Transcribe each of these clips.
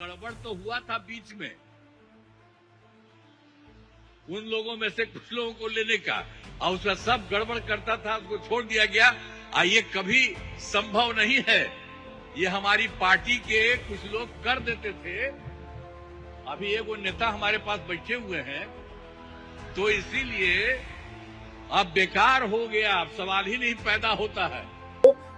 गड़बड़ तो हुआ था बीच में, उन लोगों में से कुछ लोगों को लेने का, और उसका सब गड़बड़ करता था, उसको छोड़ दिया गया। ये कभी संभव नहीं है। ये हमारी पार्टी के कुछ लोग कर देते थे। अभी एक वो नेता हमारे पास बैठे हुए हैं, तो इसीलिए अब बेकार हो गया, अब सवाल ही नहीं पैदा होता है।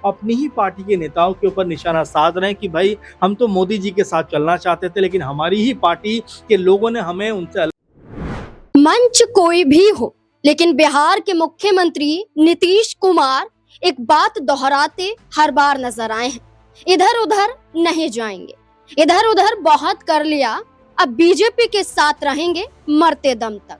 अपनी ही पार्टी के नेताओं के ऊपर निशाना साध रहे हैं कि भाई हम तो मोदी जी के साथ चलना चाहते थे, लेकिन हमारी ही पार्टी के लोगों ने हमें उनसे मंच कोई भी हो, लेकिन बिहार के मुख्यमंत्री नीतीश कुमार एक बात दोहराते हर बार नजर आए हैं। इधर उधर नहीं जाएंगे, इधर उधर बहुत कर लिया, अब बीजेपी के साथ रहेंगे मरते दम तक।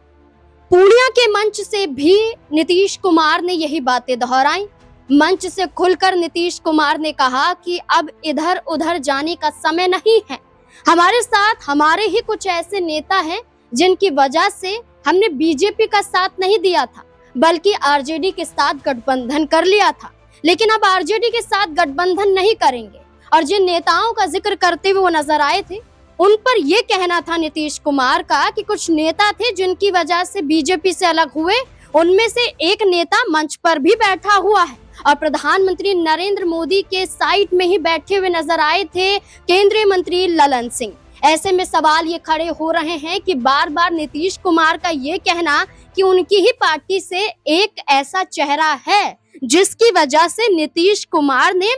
पूर्णिया के मंच से भी नीतीश कुमार ने यही बातें दोहराई। मंच से खुलकर नीतीश कुमार ने कहा कि अब इधर उधर जाने का समय नहीं है। हमारे साथ हमारे ही कुछ ऐसे नेता हैं जिनकी वजह से हमने बीजेपी का साथ नहीं दिया था, बल्कि आरजेडी के साथ गठबंधन कर लिया था, लेकिन अब आरजेडी के साथ गठबंधन नहीं करेंगे। और जिन नेताओं का जिक्र करते हुए वो नजर आए थे, उन पर यह कहना था नीतीश कुमार का कि कुछ नेता थे जिनकी वजह से बीजेपी से अलग हुए। उनमें से एक नेता मंच पर भी बैठा हुआ है और प्रधानमंत्री नरेंद्र मोदी के साइड में ही बैठे हुए नजर आए थे केंद्रीय मंत्री ललन सिंह। ऐसे में सवाल ये खड़े हो रहे हैं कि बार बार नीतीश कुमार का ये कहना कि उनकी ही पार्टी से एक ऐसा चेहरा है जिसकी वजह से नीतीश कुमार ने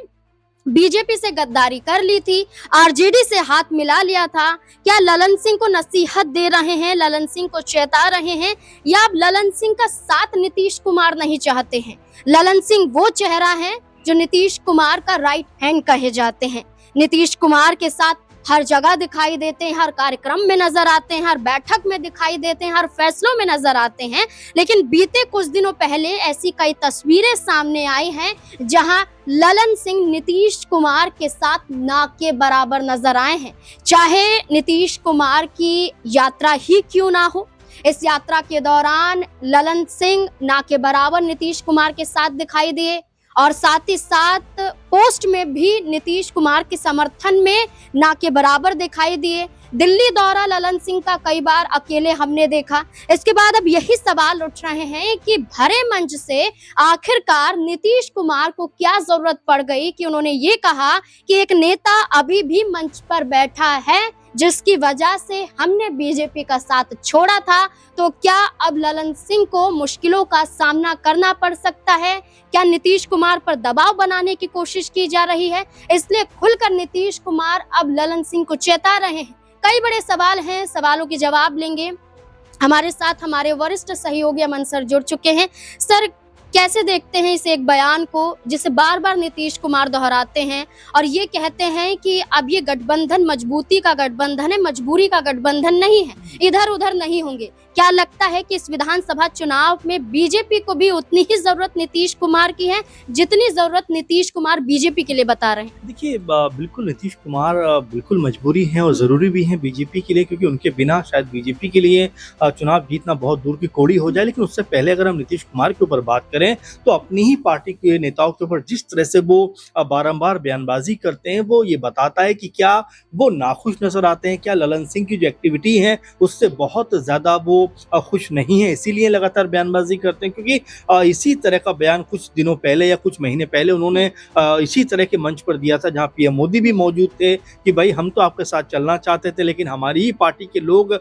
बीजेपी से गद्दारी कर ली थी, आरजेडी से हाथ मिला लिया था। क्या ललन सिंह को नसीहत दे रहे हैं, ललन सिंह को चेता रहे हैं, या अब ललन सिंह का साथ नीतीश कुमार नहीं चाहते हैं? ललन सिंह वो चेहरा है जो नीतीश कुमार का राइट हैंड कहे जाते हैं। नीतीश कुमार के साथ हर जगह दिखाई देते हैं, हर कार्यक्रम में नजर आते हैं, हर बैठक में दिखाई देते हैं, हर फैसलों में नजर आते हैं। लेकिन बीते कुछ दिनों पहले ऐसी कई तस्वीरें सामने आई हैं जहां ललन सिंह नीतीश कुमार के साथ ना के बराबर नजर आए हैं। चाहे नीतीश कुमार की यात्रा ही क्यों ना हो, इस यात्रा के दौरान ललन सिंह ना के बराबर नीतीश कुमार के साथ दिखाई दिए और साथ ही साथ पोस्ट में भी नीतीश कुमार के समर्थन में ना के बराबर दिखाई दिए। दिल्ली दौरा ललन सिंह का कई बार अकेले हमने देखा। इसके बाद अब यही सवाल उठ रहे हैं कि भरे मंच से आखिरकार नीतीश कुमार को क्या जरूरत पड़ गई कि उन्होंने ये कहा कि एक नेता अभी भी मंच पर बैठा है जिसकी वजह से हमने बीजेपी का साथ छोड़ा था। तो क्या अब ललन सिंह को मुश्किलों का सामना करना पड़ सकता है? क्या नीतीश कुमार पर दबाव बनाने की कोशिश की जा रही है? इसलिए खुलकर नीतीश कुमार अब ललन सिंह को चेता रहे हैं। कई बड़े सवाल हैं, सवालों के जवाब लेंगे। हमारे साथ हमारे वरिष्ठ सहयोगी अमन सर जुड़ चुके हैं। सर, कैसे देखते हैं इस एक बयान को जिसे बार बार नीतीश कुमार दोहराते हैं और ये कहते हैं कि अब ये गठबंधन मजबूती का गठबंधन है, मजबूरी का गठबंधन नहीं है, इधर उधर नहीं होंगे? क्या लगता है कि इस विधानसभा चुनाव में बीजेपी को भी उतनी ही जरूरत नीतीश कुमार की है जितनी जरूरत नीतीश कुमार बीजेपी के लिए बता रहे हैं? देखिए, बिल्कुल नीतीश कुमार बिल्कुल मजबूरी है और ज़रूरी भी है बीजेपी के लिए, क्योंकि उनके बिना शायद बीजेपी के लिए चुनाव जीतना बहुत दूर की कौड़ी हो जाए। लेकिन उससे पहले अगर हम नीतीश कुमार के ऊपर बात करें तो अपनी ही पार्टी के नेताओं के ऊपर जिस तरह से वो बारंबार बयानबाजी करते हैं, वो ये बताता है कि क्या वो नाखुश नजर आते हैं, क्या ललन सिंह की जो एक्टिविटी है उससे बहुत ज़्यादा वो खुश नहीं है, इसीलिए लगातार बयानबाजी करते हैं। क्योंकि इसी तरह का बयान कुछ दिनों पहले या कुछ महीने पहले उन्होंने इसी तरह के मंच पर दिया था, जहां पीएम मोदी भी मौजूद थे कि भाई हम तो आपके साथ चलना चाहते थे, लेकिन हमारी ही पार्टी के लोग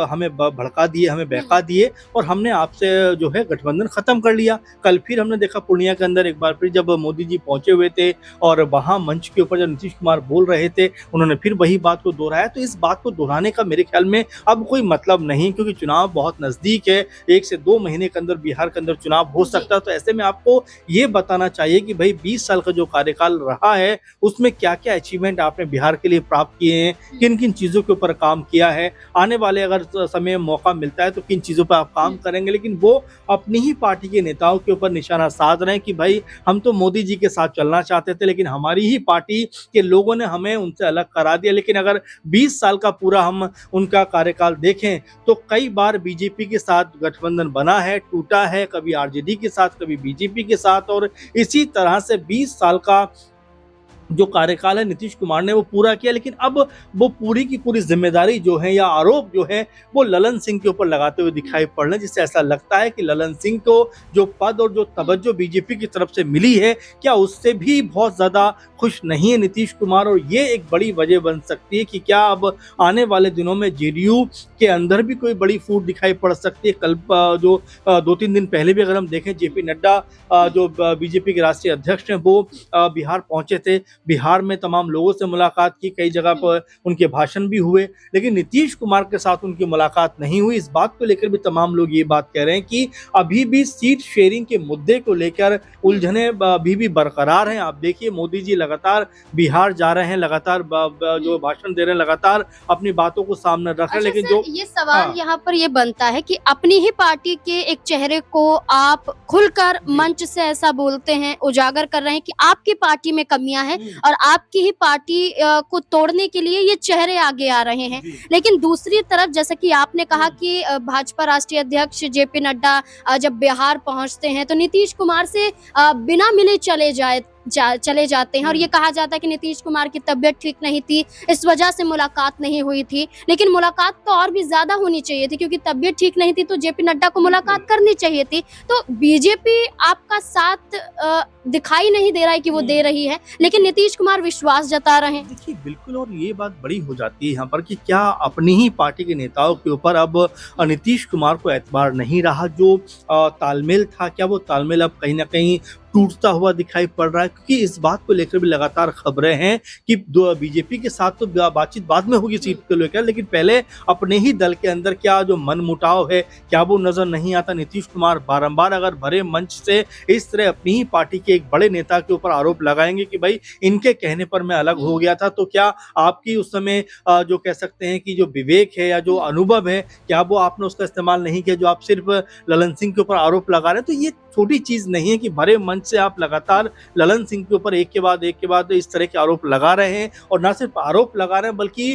हमें भड़का दिए, हमें बहका दिए और हमने आपसे जो है गठबंधन खत्म कर लिया। कल फिर हमने देखा पूर्णिया के अंदर एक बार फिर जब मोदी जी पहुंचे हुए थे और वहां मंच के ऊपर जब नीतीश कुमार बोल रहे थे, उन्होंने फिर वही बात को दोहराया। तो इस बात को दोहराने का मेरे ख्याल में अब कोई मतलब नहीं, क्योंकि चुनाव बहुत नजदीक है, 1 से 2 महीने के अंदर बिहार के अंदर चुनाव हो सकता है। तो ऐसे में आपको ये बताना चाहिए कि भाई 20 साल का जो कार्यकाल रहा है उसमें क्या क्या अचीवमेंट आपने बिहार के लिए प्राप्त किए हैं, किन किन चीजों के ऊपर काम किया है, आने वाले अगर समय मौका मिलता है तो किन चीजों पर आप काम करेंगे। लेकिन वो अपनी ही पार्टी के नेताओं के ऊपर निशाना साध रहे हैं कि भाई हम तो मोदी जी के साथ चलना चाहते थे, लेकिन हमारी ही पार्टी के लोगों ने हमें उनसे अलग करा दिया। लेकिन अगर 20 साल का पूरा हम उनका कार्यकाल देखें तो कई बार बीजेपी के साथ गठबंधन बना है, टूटा है, कभी आरजेडी के साथ, कभी बीजेपी के साथ, और इसी तरह से 20 साल का जो कार्यकाल है नीतीश कुमार ने वो पूरा किया, लेकिन अब वो पूरी की पूरी जिम्मेदारी जो है या आरोप जो है वो ललन सिंह के ऊपर लगाते हुए दिखाई पड़ रहे हैं, जिससे ऐसा लगता है कि ललन सिंह को जो पद और जो तवज्जो बीजेपी की तरफ से मिली है, क्या उससे भी बहुत ज्यादा खुश नहीं है नीतीश कुमार। और ये एक बड़ी वजह बन सकती है कि क्या अब आने वाले दिनों में जेडीयू के अंदर भी कोई बड़ी फूट दिखाई पड़ सकती है। कल जो 2-3 दिन पहले भी अगर हम देखें, जेपी नड्डा जो बीजेपी के राष्ट्रीय अध्यक्ष हैं वो बिहार पहुंचे थे, बिहार में तमाम लोगों से मुलाकात की, कई जगह पर उनके भाषण भी हुए, लेकिन नीतीश कुमार के साथ उनकी मुलाकात नहीं हुई। इस बात को लेकर भी तमाम लोग ये बात कह रहे हैं कि अभी भी सीट शेयरिंग के मुद्दे को लेकर उलझने अभी भी बरकरार हैं। आप देखिए, मोदी जी लगातार बिहार जा रहे हैं, लगातार जो भाषण दे रहे हैं, लगातार अपनी बातों को सामने रख रहे हैं, लेकिन जो ये सवाल यहाँ पर ये बनता है कि अपनी ही पार्टी के एक चेहरे को आप खुलकर मंच से ऐसा बोलते हैं, उजागर कर रहे हैं कि आपकी पार्टी में कमियां हैं और आपकी ही पार्टी को तोड़ने के लिए ये चेहरे आगे आ रहे हैं। लेकिन दूसरी तरफ, जैसा कि आपने कहा कि भाजपा राष्ट्रीय अध्यक्ष जेपी नड्डा जब बिहार पहुंचते हैं तो नीतीश कुमार से बिना मिले चले जाते हैं और ये कहा जाता है कि नीतीश कुमार की तबीयत ठीक नहीं थी, इस वजह से मुलाकात नहीं हुई थी। लेकिन मुलाकात तो और भी ज्यादा होनी चाहिए थी, क्योंकि तबीयत ठीक नहीं थी तो जेपी नड्डा को मुलाकात करनी चाहिए थी। तो बीजेपी आपका साथ दिखाई नहीं दे रहा है कि वो दे रही है, लेकिन नीतीश कुमार विश्वास जता रहे हैं। देखिए, बिल्कुल, और ये बात बड़ी हो जाती है यहाँ पर कि क्या अपनी ही पार्टी के नेताओं के ऊपर अब नीतीश कुमार को एतबार नहीं रहा। जो तालमेल था, क्या वो तालमेल अब कहीं ना कहीं टूटता हुआ दिखाई पड़ रहा है? क्योंकि इस बात को लेकर भी लगातार खबरें हैं कि बीजेपी के साथ तो बातचीत बाद में होगी सीट को लेकर, लेकिन पहले अपने ही दल के अंदर क्या जो मनमुटाव है, क्या वो नजर नहीं आता? नीतीश कुमार बारंबार अगर भरे मंच से इस तरह अपनी ही पार्टी के एक बड़े नेता के ऊपर आरोप लगाएंगे कि भाई इनके कहने पर मैं अलग हो गया था, तो क्या आपकी उस समय जो कह सकते हैं कि जो विवेक है या जो अनुभव है, क्या वो आपने उसका इस्तेमाल नहीं किया, जो आप सिर्फ ललन सिंह के ऊपर आरोप लगा रहे हैं? तो ये छोटी चीज नहीं है कि भरे मंच से आप लगातार ललन सिंह के ऊपर एक के बाद इस तरह के आरोप लगा रहे हैं, और ना सिर्फ आरोप लगा रहे हैं बल्कि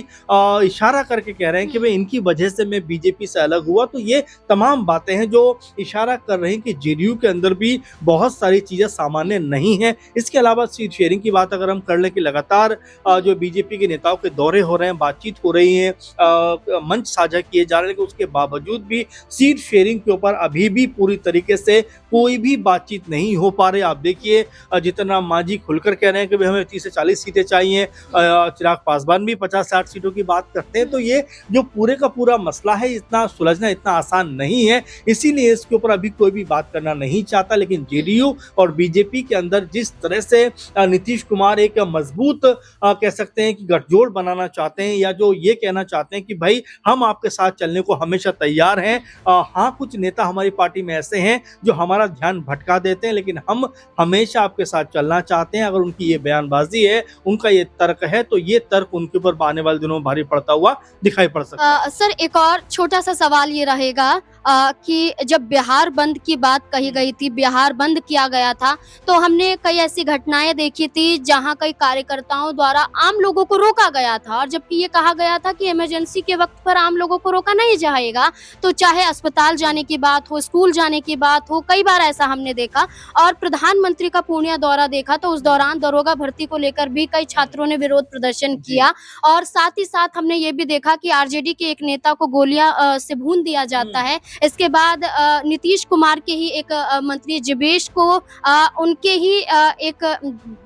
इशारा करके कह रहे हैं कि भाई इनकी वजह से मैं बीजेपी से अलग हुआ। तो ये तमाम बातें हैं जो इशारा कर रहे हैं कि जेडीयू के अंदर भी बहुत सारी चीजें सामान्य नहीं है। इसके अलावा सीट शेयरिंग की बात अगर हम कर लें कि लगातार जो बीजेपी के नेताओं के दौरे हो रहे हैं, बातचीत हो रही है, मंच साझा किए जा रहे हैं, लेकिन उसके बावजूद भी सीट शेयरिंग के ऊपर अभी भी पूरी तरीके से कोई भी बातचीत नहीं हो पा रही। आप देखिए, जितना मांझी खुलकर कह रहे हैं कि भाई हमें 30 से 40 सीटें चाहिए, चिराग पासवान भी 50-60 सीटों की बात करते हैं। तो ये जो पूरे का पूरा मसला है, इतना सुलझना इतना आसान नहीं है, इसीलिए इसके ऊपर अभी कोई भी बात करना नहीं चाहता। लेकिन जेडीयू और बीजेपी के अंदर जिस तरह से नीतीश कुमार एक मजबूत कह सकते हैं कि गठजोड़ बनाना चाहते हैं, या जो ये कहना चाहते हैं कि भाई हम आपके साथ चलने को हमेशा तैयार हैं। हाँ, कुछ नेता हमारी पार्टी में ऐसे हैं जो हमारा ध्यान भटका देते हैं, लेकिन हम हमेशा आपके साथ चलना चाहते हैं। अगर उनकी ये बयानबाजी है, उनका ये तर्क है, तो ये तर्क उनके ऊपर आने वाले दिनों में भारी पड़ता हुआ दिखाई पड़ सकता है। सर, एक और छोटा सा सवाल ये रहेगा कि जब बिहार बंद की बात कही गई थी, बिहार बंद किया गया था, तो हमने कई ऐसी घटनाएं देखी थी जहां कई कार्यकर्ताओं द्वारा आम लोगों को रोका गया था, और जबकि ये कहा गया था कि इमरजेंसी के वक्त पर आम लोगों को रोका नहीं जाएगा। तो चाहे अस्पताल जाने की बात हो, स्कूल जाने की बात हो, कई बार ऐसा हमने देखा। और प्रधानमंत्री का पूर्णिया दौरा देखा तो उस दौरान दरोगा भर्ती को लेकर भी कई छात्रों ने विरोध प्रदर्शन किया, और साथ ही साथ हमने ये भी देखा कि आरजेडी के एक नेता को गोलियां से भून दिया जाता है। इसके बाद नीतीश कुमार के ही एक मंत्री जिवेश को उनके ही एक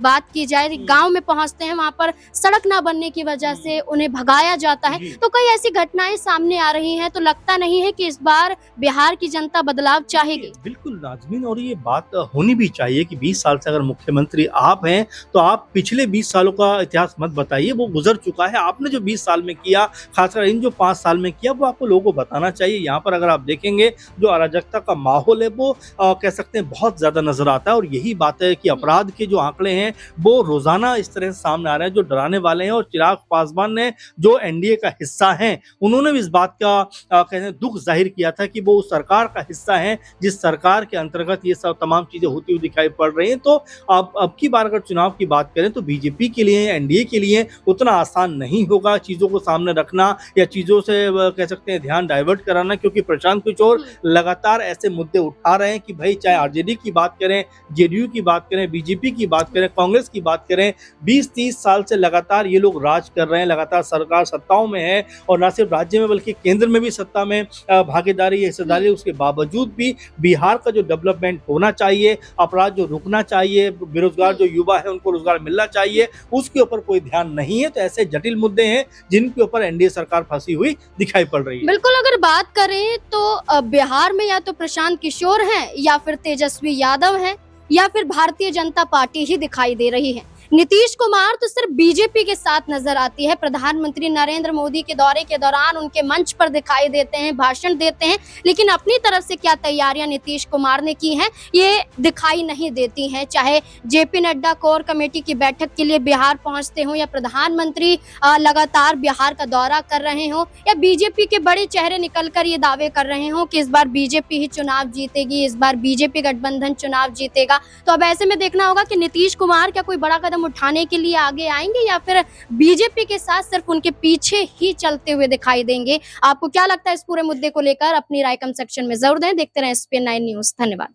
बात की जाए, गांव में पहुंचते हैं, वहां पर सड़क ना बनने की वजह से उन्हें भगाया जाता है। तो कई ऐसी घटनाएं सामने आ रही हैं, तो लगता नहीं है कि इस बार बिहार की जनता बदलाव चाहेगी। बिल्कुल नाज़मीन, और ये बात होनी भी चाहिए कि 20 साल से अगर मुख्यमंत्री आप हैं तो आप पिछले 20 सालों का इतिहास मत बताइए, वो गुजर चुका है। आपने जो 20 साल में किया, खासकर इन जो 5 साल में किया, वो आपको लोगों को बताना चाहिए। यहाँ पर अगर आप देखेंगे जो अराजकता का माहौल है वो कह सकते हैं बहुत ज्यादा नजर आता है, और यही बात है कि अपराध के जो आंकड़े हैं वो रोजाना इस तरह से सामने आ रहे हैं जो डराने वाले हैं। और चिराग पासवान ने जो एनडीए का हिस्सा हैं, उन्होंने भी इस बात का कहते हैं दुख जाहिर किया था कि वो उस सरकार का हिस्सा है जिस सरकार के अंतर्गत ये सब तमाम चीजें होती हुई दिखाई पड़ रही हैं। तो अब की बार अगर चुनाव की बात करें तो बीजेपी के लिए, एनडीए के लिए उतना आसान नहीं होगा चीजों को सामने रखना या चीजों से कह सकते हैं ध्यान डाइवर्ट कराना, क्योंकि प्रशांत कुछ और लगातार ऐसे मुद्दे उठा रहे हैं कि भाई चाहे आरजेडी की बात करें, जेडीयू की बात करें, बीजेपी की बात करें, कांग्रेस की बात करें, 20-30 साल से लगातार ये लोग राज कर रहे हैं, लगातार सरकार सत्ताओं में है और न सिर्फ राज्य में बल्कि केंद्र में भी सत्ता में भागीदारी हिस्सेदारी। उसके बावजूद भी बिहार का जो डेवलपमेंट होना चाहिए, अपराध जो रुकना चाहिए, बेरोजगार जो युवा है उनको रोजगार मिलना चाहिए, उसके ऊपर कोई ध्यान नहीं है। तो ऐसे जटिल मुद्दे हैं जिनके ऊपर एनडीए सरकार फंसी हुई दिखाई पड़ रही है। बिल्कुल, अगर बात करें तो बिहार में या तो प्रशांत किशोर हैं या फिर तेजस्वी यादव हैं या फिर भारतीय जनता पार्टी ही दिखाई दे रही है। नीतीश कुमार तो सिर्फ बीजेपी के साथ नजर आती है। प्रधानमंत्री नरेंद्र मोदी के दौरे के दौरान उनके मंच पर दिखाई देते हैं, भाषण देते हैं, लेकिन अपनी तरफ से क्या तैयारियां नीतीश कुमार ने की हैं ये दिखाई नहीं देती हैं। चाहे जेपी नड्डा कोर कमेटी की बैठक के लिए बिहार पहुंचते हो या प्रधानमंत्री लगातार बिहार का दौरा कर रहे हो या बीजेपी के बड़े चेहरे निकलकर ये दावे कर रहे हो कि इस बार बीजेपी ही चुनाव जीतेगी, इस बार बीजेपी गठबंधन चुनाव जीतेगा। तो अब ऐसे में देखना होगा कि नीतीश कुमार क्या कोई बड़ा कदम उठाने के लिए आगे आएंगे या फिर बीजेपी के साथ सिर्फ उनके पीछे ही चलते हुए दिखाई देंगे। आपको क्या लगता है इस पूरे मुद्दे को लेकर? अपनी राय कमेंट सेक्शन में जरूर दें। देखते रहें SPN9 न्यूज़। धन्यवाद।